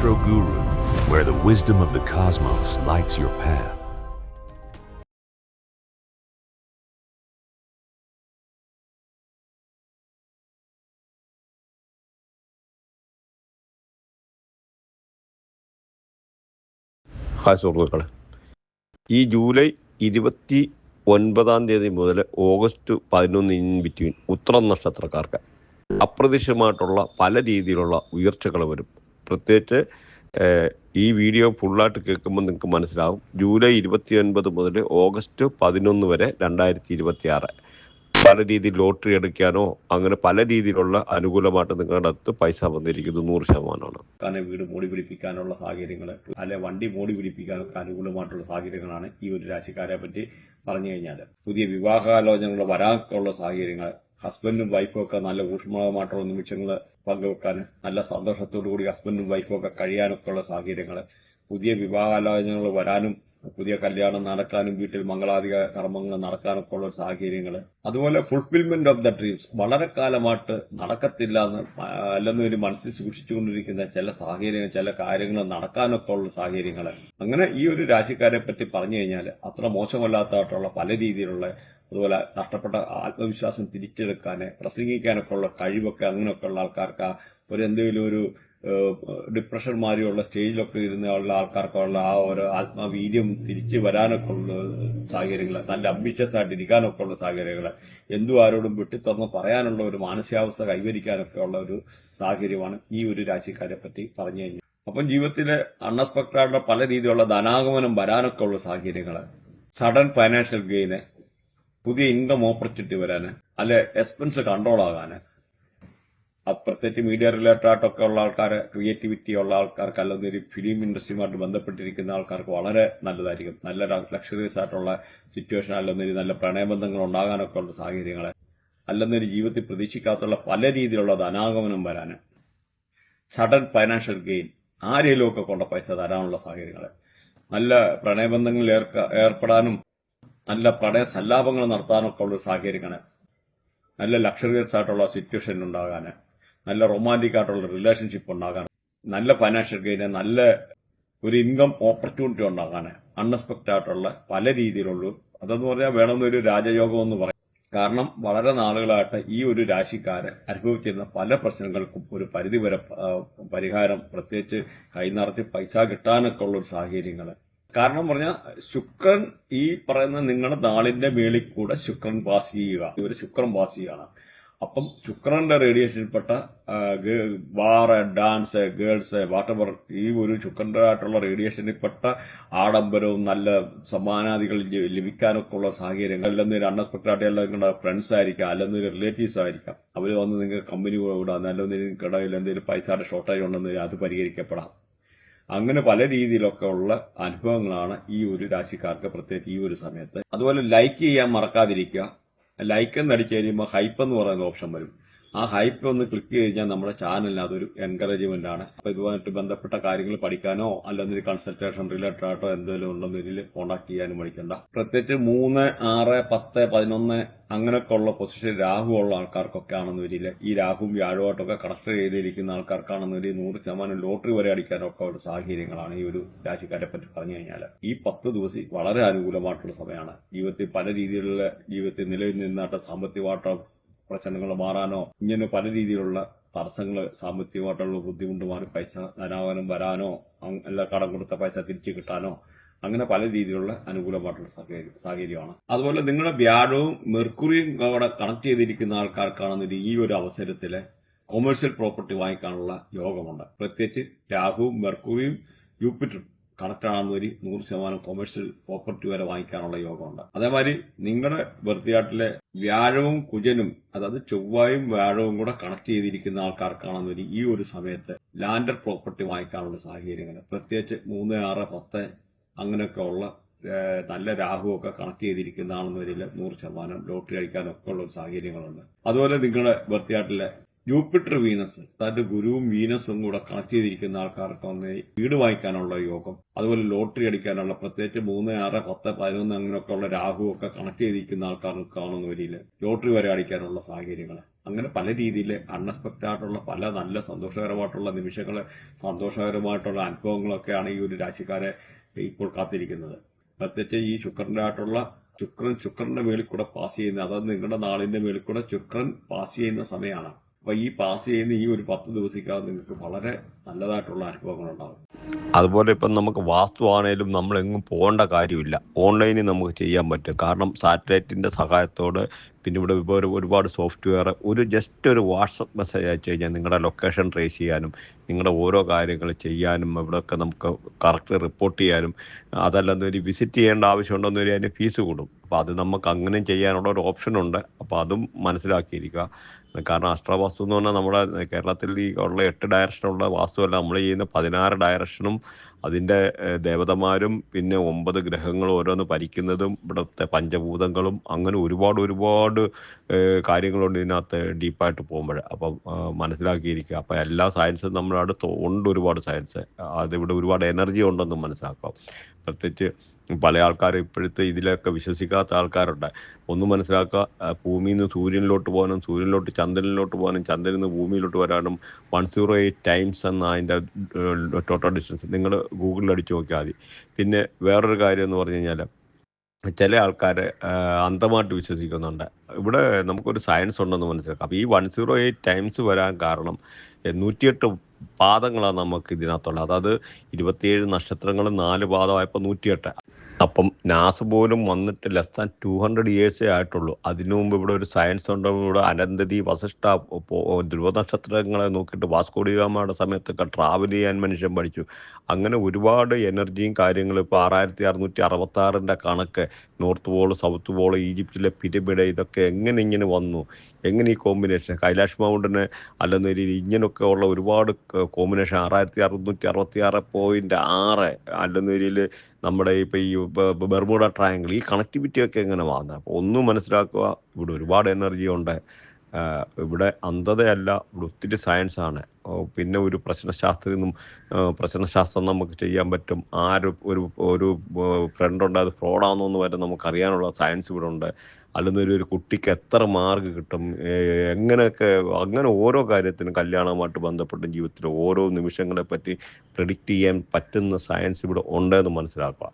Astro Guru, where the wisdom of the cosmos lights your path. Hi സുഹൃത്തുക്കളെ, ഈ July 29 മുതൽ August 11 in between ഉത്രം നക്ഷത്രക്കാർക്ക് അപ്രതീക്ഷിതമായിട്ടുള്ള പല രീതിയിലുള്ള ഉയർച്ചകൾ വരും. പ്രത്യേകിച്ച് ഈ വീഡിയോ ഫുള്ളായിട്ട് കേൾക്കുമ്പോൾ നിങ്ങൾക്ക് മനസ്സിലാവും. ജൂലൈ 29 മുതൽ ഓഗസ്റ്റ് 11 വരെ 2026 പല രീതിയിൽ ലോട്ടറി എടുക്കാനോ അങ്ങനെ പല രീതിയിലുള്ള അനുകൂലമായിട്ട് നിങ്ങളുടെ അടുത്ത് പൈസ വന്നിരിക്കുന്നു. 100%. കാരണം വീട് മോടി പിടിപ്പിക്കാനുള്ള സാഹചര്യങ്ങൾ, അല്ലെ വണ്ടി മോടി പിടിപ്പിക്കാനൊക്കെ അനുകൂലമായിട്ടുള്ള സാഹചര്യങ്ങളാണ് ഈ ഒരു രാശിക്കാരെ പറ്റി പറഞ്ഞു കഴിഞ്ഞാൽ. പുതിയ വിവാഹാലോചനകൾ വരാനുള്ള സാഹചര്യങ്ങൾ, ഹസ്ബൻഡും വൈഫും ഒക്കെ നല്ല ഊഷ്മളമായിട്ടുള്ള നിമിഷങ്ങൾ പങ്കുവെക്കാൻ, നല്ല സന്തോഷത്തോടു കൂടി ഹസ്ബൻഡും വൈഫും ഒക്കെ കഴിയാനൊക്കെ ഉള്ള സാഹചര്യങ്ങൾ, പുതിയ വിവാഹാലോചനകൾ വരാനും പുതിയ കല്യാണം നടക്കാനും വീട്ടിൽ മംഗളാധിക കർമ്മങ്ങൾ നടക്കാനൊക്കെ ഉള്ള സാഹചര്യങ്ങൾ, അതുപോലെ ഫുൾഫിൽമെന്റ് ഓഫ് ദ ഡ്രീംസ്, വളരെ കാലമായിട്ട് നടക്കത്തില്ല അല്ലെന്ന് ഒരു മനസ്സിൽ സൂക്ഷിച്ചുകൊണ്ടിരിക്കുന്ന ചില സാഹചര്യങ്ങൾ, ചില കാര്യങ്ങൾ നടക്കാനൊക്കെ ഉള്ള സാഹചര്യങ്ങൾ. അങ്ങനെ ഈ ഒരു രാശിക്കാരെ പറ്റി പറഞ്ഞു കഴിഞ്ഞാൽ അത്ര മോശമല്ലാത്തതായിട്ടുള്ള പല രീതിയിലുള്ള, അതുപോലെ നഷ്ടപ്പെട്ട ആത്മവിശ്വാസം തിരിച്ചെടുക്കാൻ, പ്രസംഗിക്കാനൊക്കെ ഉള്ള കഴിവൊക്കെ അങ്ങനെയൊക്കെ ഉള്ള ആൾക്കാർക്ക് എന്തെങ്കിലും ഒരു ഡിപ്രഷൻ മാതിരിയുള്ള സ്റ്റേജിലൊക്കെ ഇരുന്നുള്ള ആൾക്കാർക്കുള്ള ആ ഒരു ആത്മവീര്യം തിരിച്ചു വരാനൊക്കെ ഉള്ള സാഹചര്യങ്ങൾ, നല്ല അംബിഷ്യസ് ആയിട്ട് ഇരിക്കാനൊക്കെ ഉള്ള സാഹചര്യങ്ങൾ, എന്തും ആരോടും വെട്ടിത്തുറന്ന് പറയാനുള്ള ഒരു മാനസികാവസ്ഥ കൈവരിക്കാനൊക്കെ ഉള്ള ഒരു സാഹചര്യമാണ് ഈ ഒരു രാശിക്കാരെ പറ്റി പറഞ്ഞു കഴിഞ്ഞാൽ. അപ്പം ജീവിതത്തിലെ അൺഎക്സ്പെക്ടഡ് ആയിട്ടുള്ള പല രീതിയിലുള്ള ധനാഗമനം വരാനൊക്കെ ഉള്ള സാഹചര്യങ്ങൾ, സഡൻ ഫൈനാൻഷ്യൽ ഗെയിന്, പുതിയ ഇൻകം ഓപ്പർച്യൂണിറ്റി വരാന്, അല്ലെ എക്സ്പെൻസ് കൺട്രോൾ ആകാന്, പ്രത്യേകിച്ച് മീഡിയ റിലേറ്റഡ് ആയിട്ടൊക്കെ ഉള്ള ആൾക്കാർ, ക്രിയേറ്റിവിറ്റി ഉള്ള ആൾക്കാർക്ക്, അല്ലെങ്കിൽ ഫിലിം ഇൻഡസ്ട്രിയുമായിട്ട് ബന്ധപ്പെട്ടിരിക്കുന്ന ആൾക്കാർക്ക് വളരെ നല്ലതായിരിക്കും. നല്ല ലക്ഷറിയസ് ആയിട്ടുള്ള സിറ്റുവേഷൻ, അല്ലെങ്കിൽ നല്ല പ്രണയബന്ധങ്ങൾ ഉണ്ടാകാനൊക്കെ ഉള്ള സാഹചര്യങ്ങൾ, അല്ലെങ്കിൽ ജീവിതത്തിൽ പ്രതീക്ഷിക്കാത്തുള്ള പല രീതിയിലുള്ള ധനാഗമനം വരാന്, സഡൻ ഫൈനാൻഷ്യൽ ഗെയിൻ, ആരെങ്കിലും ഒക്കെ കൊണ്ട് പൈസ തരാനുള്ള സാഹചര്യങ്ങൾ, നല്ല പ്രണയബന്ധങ്ങളിൽ ഏർപ്പെടാനും നല്ല പ്രണയ സല്ലാപങ്ങൾ നടത്താനൊക്കെ ഉള്ള സാഹചര്യങ്ങൾ, നല്ല ലക്ഷറിയസ് ആയിട്ടുള്ള സിറ്റുവേഷൻ ഉണ്ടാകാൻ, നല്ല റൊമാൻറ്റിക് ആയിട്ടുള്ള റിലേഷൻഷിപ്പ് ഉണ്ടാകാൻ, നല്ല ഫൈനാൻഷ്യൽ ഗെയിന്, നല്ല ഒരു ഇൻകം ഓപ്പർച്യൂണിറ്റി ഉണ്ടാകാൻ, അൺഎക്സ്പെക്ടഡ് ആയിട്ടുള്ള പല രീതിയിലുള്ള, അതെന്ന് പറഞ്ഞാൽ വേണമെന്നൊരു രാജയോഗം എന്ന് പറയും. കാരണം വളരെ നാളുകളായിട്ട് ഈ ഒരു രാശിക്കാര് അനുഭവിച്ചിരുന്ന പല പ്രശ്നങ്ങൾക്കും ഒരു പരിധിവരെ പരിഹാരം, പ്രത്യേകിച്ച് കൈനിറച്ച് പൈസ കിട്ടാനൊക്കെ ഉള്ള ഒരു സാഹചര്യങ്ങൾ. കാരണം പറഞ്ഞാൽ ശുക്രൻ ഈ പറയുന്ന നിങ്ങളുടെ നാളിന്റെ മേളിൽ കൂടെ ശുക്രൻ പാസ് ചെയ്യുക, ഇവര് ശുക്രൻ പാസ് ചെയ്യുകയാണ്. അപ്പം ശുക്രന്റെ റേഡിയേഷനിൽപ്പെട്ട ബാർ, ഡാൻസ്, ഗേൾസ്, വാട്ടവർ, ഈ ഒരു ശുക്രന്റെ ആയിട്ടുള്ള റേഡിയേഷനിൽപ്പെട്ട ആഡംബരവും നല്ല സമ്മാനാദികൾ ലഭിക്കാനൊക്കെ ഉള്ള സാഹചര്യങ്ങൾ, അല്ലെങ്കിൽ അൺഎക്സ്പെക്ടഡ് ആയിട്ട് നിങ്ങളുടെ ഫ്രണ്ട്സ് ആയിരിക്കാം, അല്ലെങ്കിൽ റിലേറ്റീവ്സ് ആയിരിക്കാം, അവർ വന്ന് നിങ്ങൾക്ക് കമ്പനി വിടാം, അല്ലെങ്കിൽ നിങ്ങൾക്കിടയിൽ എന്തെങ്കിലും പൈസയുടെ ഷോർട്ടേജ് ഉണ്ടെന്ന് അത് പരിഹരിക്കപ്പെടാം. അങ്ങനെ പല രീതിയിലൊക്കെ ഉള്ള അനുഭവങ്ങളാണ് ഈ ഒരു രാശിക്കാർക്ക് പ്രത്യേകിച്ച് ഈ ഒരു സമയത്ത്. അതുപോലെ ലൈക്ക് ചെയ്യാൻ മറക്കാതിരിക്കുക. ലൈക്ക് എന്ന് അടിച്ചു കഴിയുമ്പോൾ ഹൈപ്പ് എന്ന് പറയുന്ന ഓപ്ഷൻ വരും. ആ ഹൈപ്പ് ഒന്ന് ക്ലിക്ക് കഴിഞ്ഞാൽ നമ്മുടെ ചാനലിന് അതൊരു എൻകറേജ്മെന്റ് ആണ്. അപ്പൊ ഇതുമായിട്ട് ബന്ധപ്പെട്ട കാര്യങ്ങൾ പഠിക്കാനോ അല്ലെങ്കിൽ കൺസൾട്ടേഷൻ റിലേറ്റഡ് ആയിട്ടോ എന്തെങ്കിലും ഉണ്ടെന്ന് ഇതിൽ കോൺടാക്ട് ചെയ്യാനും പഠിക്കണ്ട. പ്രത്യേകിച്ച് 3, 6, 10, 11 അങ്ങനെയൊക്കെ ഉള്ള പൊസിഷൻ രാഹു ഉള്ള ആൾക്കാർക്കൊക്കെ ആണെന്ന് വരില്ല. ഈ രാഹുവും വ്യാഴമായിട്ടൊക്കെ കണക്ട് ചെയ്തിരിക്കുന്ന ആൾക്കാർക്കാണെന്ന് വരിക 100% ലോട്ടറി വരെ അടിക്കാനൊക്കെ ഉള്ള സാഹചര്യങ്ങളാണ് ഈ ഒരു രാശിക്കാരെ പറ്റി പറഞ്ഞു കഴിഞ്ഞാൽ. ഈ 10 ദിവസം വളരെ അനുകൂലമായിട്ടുള്ള സമയമാണ്. ജീവിതത്തിൽ പല രീതിയിലുള്ള ജീവിതത്തിൽ നിലവിൽ നിന്നായിട്ട് സാമ്പത്തികമായിട്ടോ പ്രശ്നങ്ങൾ മാറാനോ, ഇങ്ങനെ പല രീതിയിലുള്ള തടസ്സങ്ങൾ, സാമ്പത്തികമായിട്ടുള്ള ബുദ്ധിമുട്ട് മാറി പൈസ ധനാഗമനം വരാനോ, എല്ലാ കടം കൊടുത്ത പൈസ തിരിച്ചു കിട്ടാനോ, അങ്ങനെ പല രീതിയിലുള്ള അനുകൂലമായിട്ടുള്ള സാഹചര്യമാണ്. അതുപോലെ നിങ്ങളുടെ വ്യാഴവും മെർക്കുറിയും അവിടെ കണക്ട് ചെയ്തിരിക്കുന്ന ആൾക്കാർക്കാണെന്ന് ഈ ഒരു അവസരത്തില് കൊമേഴ്സ്യൽ പ്രോപ്പർട്ടി വാങ്ങിക്കാനുള്ള യോഗമുണ്ട്. പ്രത്യേകിച്ച് രാഹുവും മെർക്കുറിയും യൂപ്പിറ്ററും കണക്ട് ആണെന്നൊരു 100% കൊമേഴ്സ്യൽ പ്രോപ്പർട്ടി വരെ വാങ്ങിക്കാനുള്ള യോഗമുണ്ട്. അതേമാതിരി നിങ്ങളുടെ ബർത്തിയാട്ടിലെ വ്യാഴവും കുജനും, അതായത് ചൊവ്വായും വ്യാഴവും കൂടെ കണക്ട് ചെയ്തിരിക്കുന്ന ആൾക്കാർക്കാണെന്നൊരു ഈ ഒരു സമയത്ത് ലാൻഡഡ് പ്രോപ്പർട്ടി വാങ്ങിക്കാനുള്ള സാഹചര്യങ്ങൾ, പ്രത്യേകിച്ച് 3, 6, 10 അങ്ങനെയൊക്കെ ഉള്ള നല്ല രാഹുവൊക്കെ കണക്ട് ചെയ്തിരിക്കുന്നതാണെന്ന് വരില്ല 100% ലോട്ടറി അടിക്കാനൊക്കെ ഉള്ള സാഹചര്യങ്ങളുണ്ട്. അതുപോലെ നിങ്ങളുടെ ബർത്തിയാട്ടിലെ ജൂപ്പിറ്റർ വീനസ്, അതായത് ഗുരുവും വീനസും കൂടെ കണക്ട് ചെയ്തിരിക്കുന്ന ആൾക്കാർക്ക് ഒന്ന് വീട് വാങ്ങിക്കാനുള്ള യോഗം, അതുപോലെ ലോട്ടറി അടിക്കാനുള്ള, പ്രത്യേകിച്ച് 3, 6, 10, 11 അങ്ങനെയൊക്കെ ഉള്ള രാഹു ഒക്കെ കണക്ട് ചെയ്തിരിക്കുന്ന ആൾക്കാർക്ക് കാണുന്ന വരിയിൽ ലോട്ടറി വരെ അടിക്കാനുള്ള സാഹചര്യങ്ങൾ, അങ്ങനെ പല രീതിയിൽ അൺഎക്സ്പെക്റ്റഡ് ആയിട്ടുള്ള പല നല്ല സന്തോഷകരമായിട്ടുള്ള നിമിഷങ്ങൾ, സന്തോഷകരമായിട്ടുള്ള അനുഭവങ്ങളൊക്കെയാണ് ഈ ഒരു രാശിക്കാരെ ഇപ്പോൾ കാത്തിരിക്കുന്നത്. പ്രത്യേകിച്ച് ഈ ശുക്രന്റെ മേളിൽ കൂടെ പാസ് ചെയ്യുന്ന, അതായത് നിങ്ങളുടെ നാളിന്റെ മേളിൽ കൂടെ ശുക്രൻ പാസ് ചെയ്യുന്ന സമയമാണ്. അപ്പൊ ഈ പാസ് ചെയ്യുന്ന ഈ ഒരു 10 ദിവസത്തേക്കകത്ത് നിങ്ങൾക്ക് വളരെ നല്ലതായിട്ടുള്ള അനുഭവങ്ങൾ ഉണ്ടാകും. അതുപോലെ ഇപ്പം നമുക്ക് വാസ്തു ആണേലും നമ്മളെങ്ങും പോകേണ്ട കാര്യമില്ല. ഓൺലൈനിൽ നമുക്ക് ചെയ്യാൻ പറ്റും. കാരണം സാറ്റലൈറ്റിൻ്റെ സഹായത്തോടെ പിന്നെ ഇവിടെ ഇപ്പോൾ ഒരുപാട് സോഫ്റ്റ്വെയർ ജസ്റ്റ് ഒരു വാട്സപ്പ് മെസ്സേജ് അയച്ചു കഴിഞ്ഞാൽ നിങ്ങളുടെ ലൊക്കേഷൻ ട്രേസ് ചെയ്യാനും നിങ്ങളുടെ ഓരോ കാര്യങ്ങൾ ചെയ്യാനും ഇവിടെയൊക്കെ നമുക്ക് കറക്റ്റ് റിപ്പോർട്ട് ചെയ്യാനും, അതല്ലെന്ന് ഒരു വിസിറ്റ് ചെയ്യേണ്ട ആവശ്യമുണ്ടെന്ന് വരിക അതിന് ഫീസ് കൂടും. അപ്പോൾ അത് നമുക്ക് അങ്ങനെയും ചെയ്യാനുള്ള ഒരു ഓപ്ഷനുണ്ട്. അപ്പോൾ അതും മനസ്സിലാക്കിയിരിക്കുക. കാരണം അഷ്ടാവാസ്തു എന്ന് പറഞ്ഞാൽ നമ്മുടെ കേരളത്തിൽ ഈ ഉള്ള 8 ഡയറക്ഷനുള്ള വാസ്തുവല്ല, നമ്മൾ ചെയ്യുന്ന 16 ഡയറക്ഷനും അതിൻ്റെ ദേവതമാരും പിന്നെ 9 ഗ്രഹങ്ങളും ഓരോന്ന് ഭരിക്കുന്നതും ഇവിടുത്തെ പഞ്ചഭൂതങ്ങളും അങ്ങനെ ഒരുപാട് കാര്യങ്ങളുണ്ട് ഇതിനകത്ത് ഡീപ്പായിട്ട് പോകുമ്പോൾ. അപ്പം മനസ്സിലാക്കിയിരിക്കുക. അപ്പം എല്ലാ സയൻസും നമ്മുടെ അടുത്ത് ഉണ്ട്, ഒരുപാട് സയൻസ്. അതിവിടെ ഒരുപാട് എനർജി ഉണ്ടെന്ന് മനസ്സിലാക്കാം. പ്രത്യേകിച്ച് പല ആൾക്കാരും ഇപ്പോഴത്തെ ഇതിലൊക്കെ വിശ്വസിക്കാത്ത ആൾക്കാരുണ്ട്. ഒന്ന് മനസ്സിലാക്കുക, ഭൂമിയിൽ നിന്ന് സൂര്യനിലോട്ട് പോകാനും സൂര്യനിലോട്ട് ചന്ദ്രനിലോട്ട് പോകാനും ചന്ദ്രനിൽ നിന്ന് ഭൂമിയിലോട്ട് വരാനും 108 ടൈംസ് എന്ന അതിൻ്റെ ടോട്ടൽ ഡിസ്റ്റൻസ് നിങ്ങൾ ഗൂഗിളിൽ അടിച്ച് നോക്കിയാൽ മതി. പിന്നെ വേറൊരു കാര്യം എന്ന് പറഞ്ഞു കഴിഞ്ഞാൽ ചില ആൾക്കാർ അന്ധമായിട്ട് വിശ്വസിക്കുന്നുണ്ട്. ഇവിടെ നമുക്കൊരു സയൻസ് ഉണ്ടെന്ന് മനസ്സിലാക്കാം. അപ്പോൾ ഈ 108 ടൈംസ് വരാൻ കാരണം 108 പാദങ്ങളാണ് നമുക്ക് ഇതിനകത്തുള്ളത്. അതായത് 27 നക്ഷത്രങ്ങളും 4 പാദമായപ്പോൾ 108. അപ്പം നാസ പോലും വന്നിട്ട് ലെസ് ദാൻ 200 ഇയേഴ്സേ ആയിട്ടുള്ളൂ. അതിനു മുമ്പ് ഇവിടെ ഒരു സയൻസ് ഉണ്ട്. ഇവിടെ അനന്തതി, വസിഷ്ഠ, ധ്രുവ നക്ഷത്രങ്ങളെ നോക്കിയിട്ട് വാസ്കോഡിഗാമയുടെ സമയത്തൊക്കെ ട്രാവൽ ചെയ്യാൻ മനുഷ്യൻ പഠിച്ചു. അങ്ങനെ ഒരുപാട് എനർജിയും കാര്യങ്ങളും. ഇപ്പോൾ 6666 കണക്ക്, നോർത്ത് പോള്, സൗത്ത് പോള്, ഈജിപ്തിലെ പിരമിഡ്, ഇതൊക്കെ എങ്ങനെ ഇങ്ങനെ വന്നു, എങ്ങനെ ഈ കോമ്പിനേഷൻ, കൈലാഷ് മൗണ്ടിന് അല്ലെന്ന രീതിയിൽ ഇങ്ങനെയൊക്കെ ഉള്ള ഒരുപാട് കോമ്പിനേഷൻ, 6666.6 അല്ലെന്ന രീതിയിൽ നമ്മുടെ ഇപ്പോൾ ഈ ബെർമുഡ ട്രയാങ്കിൾ, ഈ കണക്ടിവിറ്റിയൊക്കെ എങ്ങനെ വന്നത്. അപ്പോൾ ഒന്നും മനസ്സിലാക്കുക, ഇവിടെ ഒരുപാട് എനർജി ഉണ്ട്. ഇവിടെ അന്ധതയല്ല, ഇവിടെ ഒത്തിരി സയൻസാണ്. പിന്നെ ഒരു പ്രശ്നശാസ്ത്രം നമുക്ക് ചെയ്യാൻ പറ്റും. ഒരു ഫ്രണ്ടുണ്ട്, അത് ഫ്രോഡാണെന്നൊന്നും വരെ നമുക്കറിയാനുള്ള സയൻസ് ഇവിടെ ഉണ്ട്. അല്ലെന്നൊരു കുട്ടിക്ക് എത്ര മാർക്ക് കിട്ടും, എങ്ങനെയൊക്കെ, അങ്ങനെ ഓരോ കാര്യത്തിനും കല്യാണവുമായിട്ട് ബന്ധപ്പെട്ട ജീവിതത്തിലെ ഓരോ നിമിഷങ്ങളെ പറ്റി പ്രെഡിക്റ്റ് ചെയ്യാൻ പറ്റുന്ന സയൻസ് ഇവിടെ ഉണ്ടെന്ന് മനസ്സിലാക്കുക.